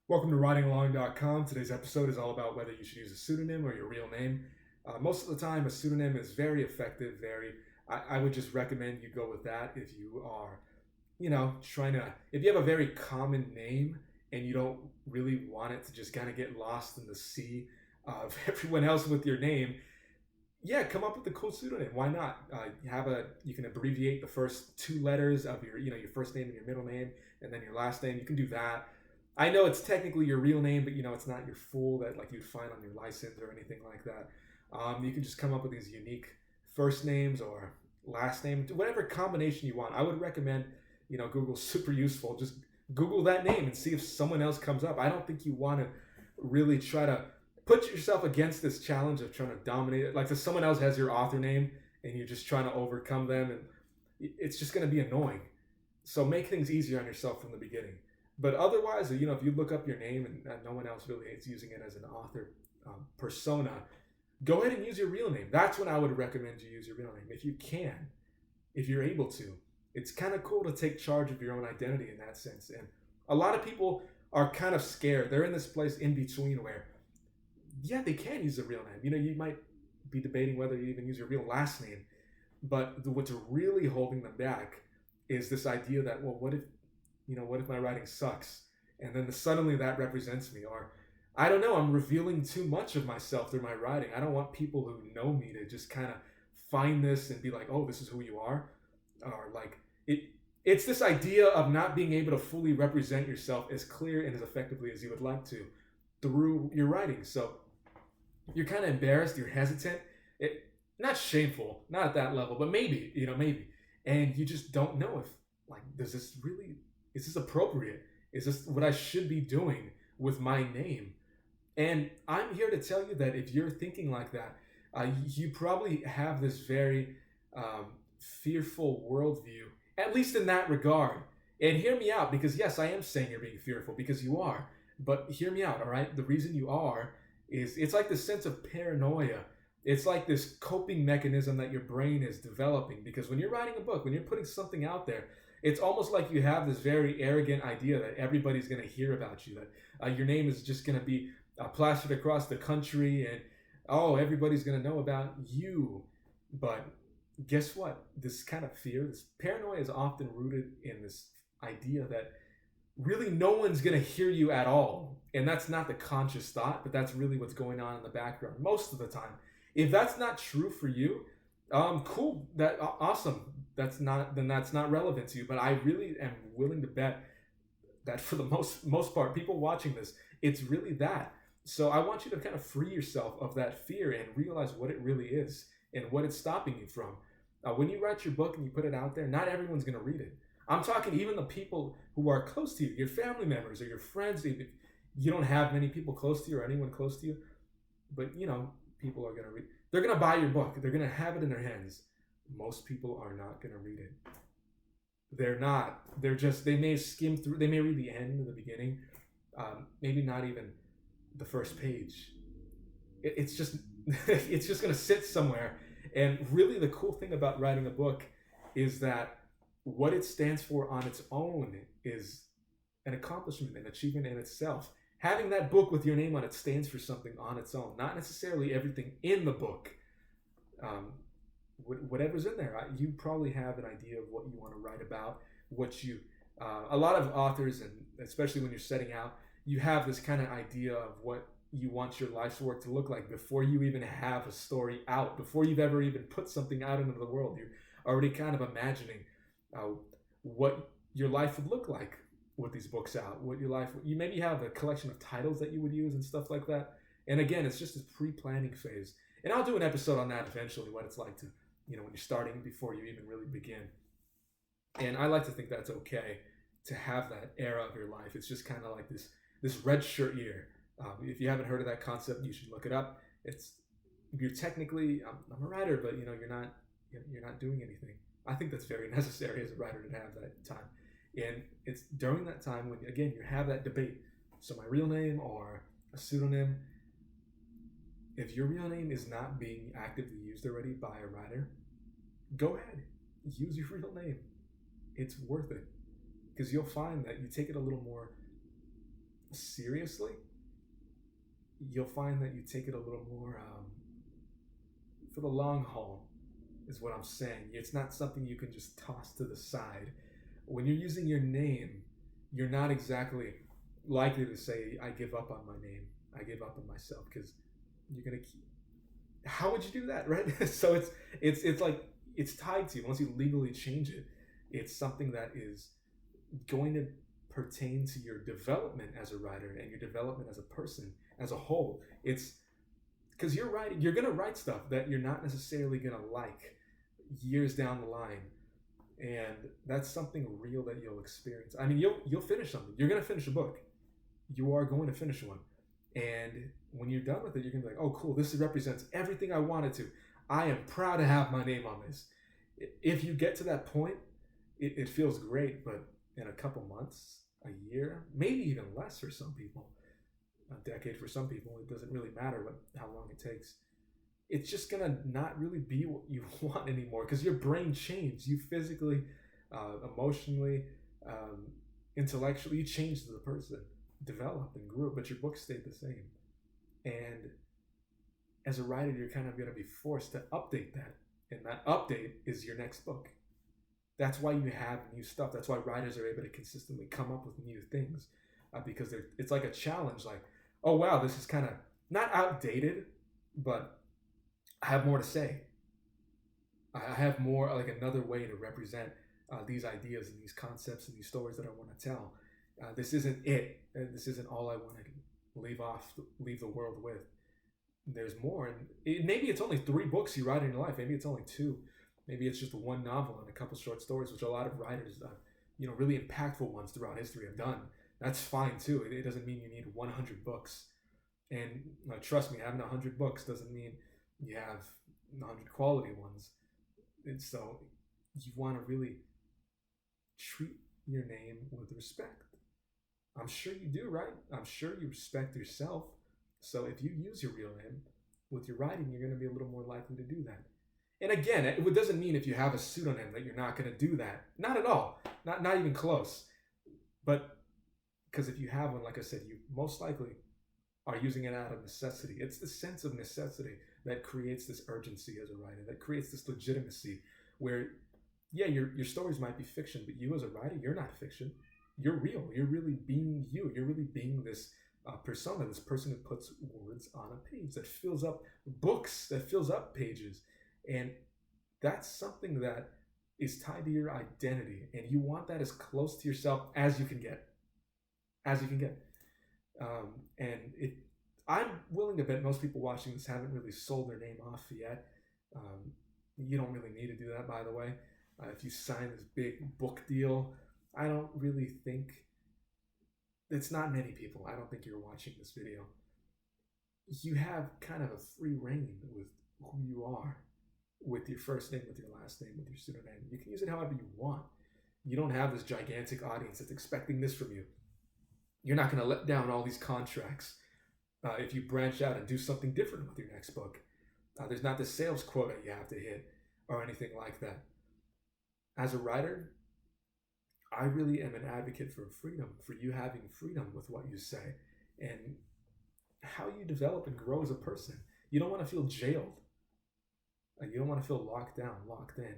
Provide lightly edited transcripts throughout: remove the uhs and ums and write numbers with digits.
Welcome to writingalong.com. Today's episode is all about whether you should use a pseudonym or your real name. Most of the time, a pseudonym is very effective. I would just recommend you go with that if you are, if you have a very common name and you don't really want it to just kind of get lost in the sea of everyone else with your name. Yeah, come up with a cool pseudonym. Why not? You can abbreviate the first two letters of your first name and your middle name, and then your last name. You can do that. I know it's technically your real name, but it's not your full that like you'd find on your license or anything like that. You can just come up with these unique first names or last name, whatever combination you want. I would recommend, Google's super useful. Just Google that name and see if someone else comes up. I don't think you want to really try to put yourself against this challenge of trying to dominate it. Like if someone else has your author name and you're just trying to overcome them, and it's just going to be annoying. So make things easier on yourself from the beginning. But otherwise, if you look up your name and no one else really is using it as an author persona, go ahead and use your real name. That's when I would recommend you use your real name. If you can, if you're able to. It's kind of cool to take charge of your own identity in that sense. And a lot of people are kind of scared. They're in this place in between where, yeah, they can use a real name. You might be debating whether you even use your real last name. But what's really holding them back is this idea that, well, what if my writing sucks? And then suddenly that represents me. Or, I don't know, I'm revealing too much of myself through my writing. I don't want people who know me to just kind of find this and be like, oh, this is who you are. Or like, it's this idea of not being able to fully represent yourself as clear and as effectively as you would like to through your writing. So you're kind of embarrassed, you're hesitant. Not shameful, not at that level, but maybe. And you just don't know if, like, is this appropriate? Is this what I should be doing with my name? And I'm here to tell you that if you're thinking like that, you probably have this very fearful worldview, at least in that regard. And hear me out, because yes, I am saying you're being fearful, because you are. But hear me out, all right? The reason you are is it's like this sense of paranoia. It's like this coping mechanism that your brain is developing, because when you're writing a book, when you're putting something out there, it's almost like you have this very arrogant idea that everybody's going to hear about you, that your name is just going to be plastered across the country, and everybody's going to know about you. But guess what? This kind of fear, this paranoia, is often rooted in this idea that really no one's going to hear you at all. And that's not the conscious thought, but that's really what's going on in the background most of the time. If that's not true for you, cool, awesome. That's not relevant to you. But I really am willing to bet that for the most part, people watching this, it's really that. So I want you to kind of free yourself of that fear and realize what it really is and what it's stopping you from. When you write your book and you put it out there, not everyone's going to read it. I'm talking even the people who are close to you, your family members or your friends. If you don't have many people close to you or anyone close to you, but people are going to read. They're going to buy your book. They're going to have it in their hands. Most people are not going to read it. They're not. They may skim through. They may read the end or the beginning. Maybe not even the first page. It's just it's just going to sit somewhere. And really the cool thing about writing a book is that what it stands for on its own is an accomplishment, an achievement in itself. Having that book with your name on it stands for something on its own, not necessarily everything in the book. Whatever's in there, you probably have an idea of what you want to write about. A lot of authors, and especially when you're setting out, you have this kind of idea of what you want your life's work to look like before you even have a story out, before you've ever even put something out into the world. You're already kind of imagining what your life would look like with these books out. You maybe have a collection of titles that you would use and stuff like that. And again, it's just this pre-planning phase. And I'll do an episode on that eventually, what it's like to, when you're starting before you even really begin. And I like to think that's okay to have that era of your life. It's just kind of like this red shirt year. If you haven't heard of that concept, you should look it up. You're technically, I'm a writer, but you're not doing anything. I think that's very necessary as a writer to have that time. And it's during that time when, again, you have that debate. So my real name or a pseudonym, if your real name is not being actively used already by a writer, go ahead, use your real name. It's worth it, because you'll find that you take it a little more seriously, you'll find that you take it a little more for the long haul, is what I'm saying. It's not something you can just toss to the side. When you're using your name, you're not exactly likely to say, I give up on my name, I give up on myself, because you're going to keep. How would you do that, right? So it's like it's tied to you. Once you legally change it, it's something that is going to pertain to your development as a writer and your development as a person as a whole. It's because you're going to write stuff that you're not necessarily going to like years down the line, and that's something real that you'll experience. I mean, you'll finish something. You're going to finish a book. You are going to finish one, and when you're done with it, you're going to be like, oh, cool, this represents everything I wanted to. I am proud to have my name on this. If you get to that point, it feels great, but in a couple months, a year, maybe even less for some people, a decade for some people, it doesn't really matter how long it takes. It's just gonna not really be what you want anymore, because your brain changed. You physically, emotionally, intellectually, you changed as a person, developed and grew, but your book stayed the same. And as a writer, you're kind of gonna be forced to update that, and that update is your next book. That's why you have new stuff. That's why writers are able to consistently come up with new things, because it's like a challenge. Like, oh wow, this is kind of not outdated, but I have more to say. I have more, like another way to represent these ideas and these concepts and these stories that I want to tell. This isn't it. This isn't all I want to leave the world with. There's more, and maybe it's only 3 books you write in your life. Maybe it's only 2. Maybe it's just one novel and a couple short stories, which a lot of writers, really impactful ones throughout history have done. That's fine too. It doesn't mean you need 100 books. And trust me, having 100 books doesn't mean you have 100 quality ones. And so you want to really treat your name with respect. I'm sure you do, right? I'm sure you respect yourself. So if you use your real name with your writing, you're going to be a little more likely to do that. And again, it doesn't mean if you have a pseudonym that you're not going to do that. Not at all. Not even close. But because if you have one, like I said, you most likely are using it out of necessity. It's the sense of necessity that creates this urgency as a writer, that creates this legitimacy where, yeah, your stories might be fiction, but you as a writer, you're not fiction. You're real. You're really being you. You're really being this persona, this person who puts words on a page, that fills up books, that fills up pages. And that's something that is tied to your identity, and you want that as close to yourself as you can get. I'm willing to bet most people watching this haven't really sold their name off yet. You don't really need to do that, by the way. If you sign this big book deal, I don't really think, it's not many people. I don't think you're watching this video. You have kind of a free reign with who you are, with your first name, with your last name, with your pseudonym. You can use it however you want. You don't have this gigantic audience that's expecting this from you. You're not going to let down all these contracts if you branch out and do something different with your next book. There's not the sales quota you have to hit or anything like that. As a writer, I really am an advocate for freedom, for you having freedom with what you say and how you develop and grow as a person. You don't want to feel jailed. You don't want to feel locked down, locked in.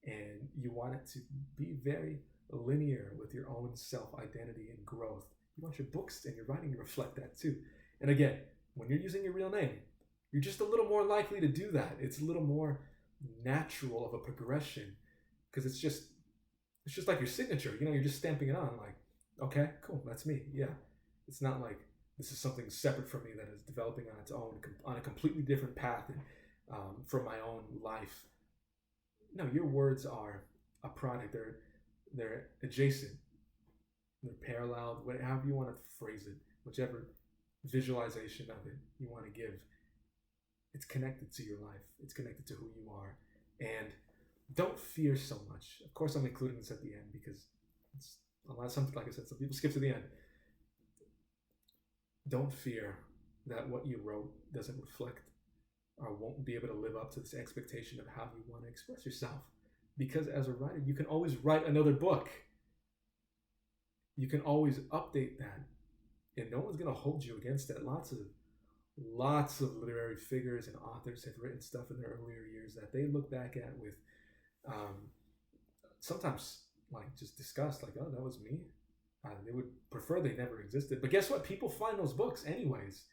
And you want it to be very linear with your own self-identity and growth. You want your books and your writing to reflect that too. And again, when you're using your real name, you're just a little more likely to do that. It's a little more natural of a progression, because it's just like your signature. You're just stamping it on, like, okay, cool, that's me. Yeah. It's not like this is something separate from me that is developing on its own, on a completely different path and from my own life. No, your words are a product. They're adjacent. They're parallel, however you want to phrase it, whichever visualization of it you want to give. It's connected to your life. It's connected to who you are. And don't fear so much. Of course, I'm including this at the end because it's a lot of something, like I said, some people skip to the end. Don't fear that what you wrote doesn't reflect or won't be able to live up to this expectation of how you want to express yourself. Because as a writer, you can always write another book. You can always update that. and no one's going to hold you against that. Lots of literary figures and authors have written stuff in their earlier years that they look back at with sometimes like just disgust, like, oh, that was me. They would prefer they never existed. But guess what? People find those books anyways,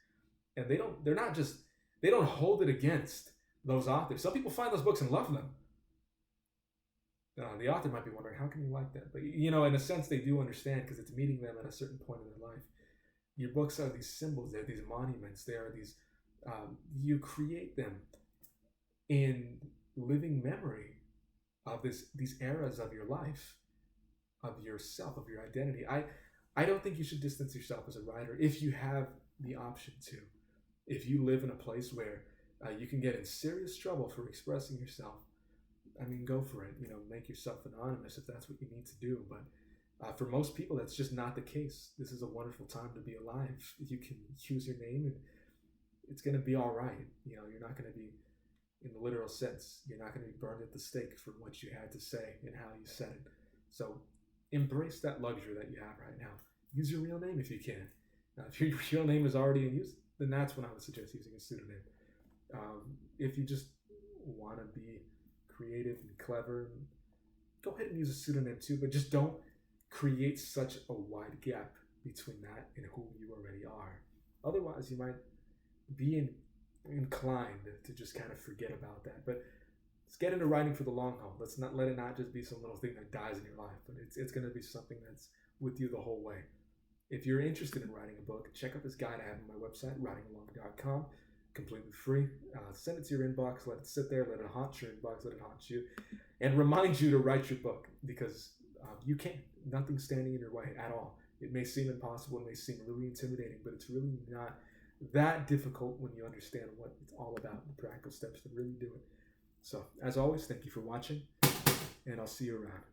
and they don't hold it against those authors. Some people find those books and love them. The author might be wondering, how can you like that? But in a sense, they do understand because it's meeting them at a certain point in their life. Your books are these symbols, they're these monuments, they are these, you create them in living memory of these eras of your life, of yourself, of your identity. I don't think you should distance yourself as a writer if you have the option to. If you live in a place where you can get in serious trouble for expressing yourself, I mean, go for it. Make yourself anonymous if that's what you need to do. But for most people, that's just not the case. This is a wonderful time to be alive. You can use your name, and it's going to be all right. You're not going to be, in the literal sense, you're not going to be burned at the stake for what you had to say and how you said it. So embrace that luxury that you have right now. Use your real name if you can. If your real name is already in use, then that's when I would suggest using a pseudonym. If you just want to be creative and clever, go ahead and use a pseudonym too, but just don't create such a wide gap between that and who you already are. Otherwise, you might be inclined to just kind of forget about that. But let's get into writing for the long haul. Let's not let it not just be some little thing that dies in your life, but it's going to be something that's with you the whole way. If you're interested in writing a book, check out this guide I have on my website, writingalong.com. Completely free. Send it to your inbox, let it sit there, let it haunt your inbox, let it haunt you, and remind you to write your book, because you can't. Nothing's standing in your way at all. It may seem impossible, it may seem really intimidating, but it's really not that difficult when you understand what it's all about, the practical steps to really do it. So, as always, thank you for watching, and I'll see you around.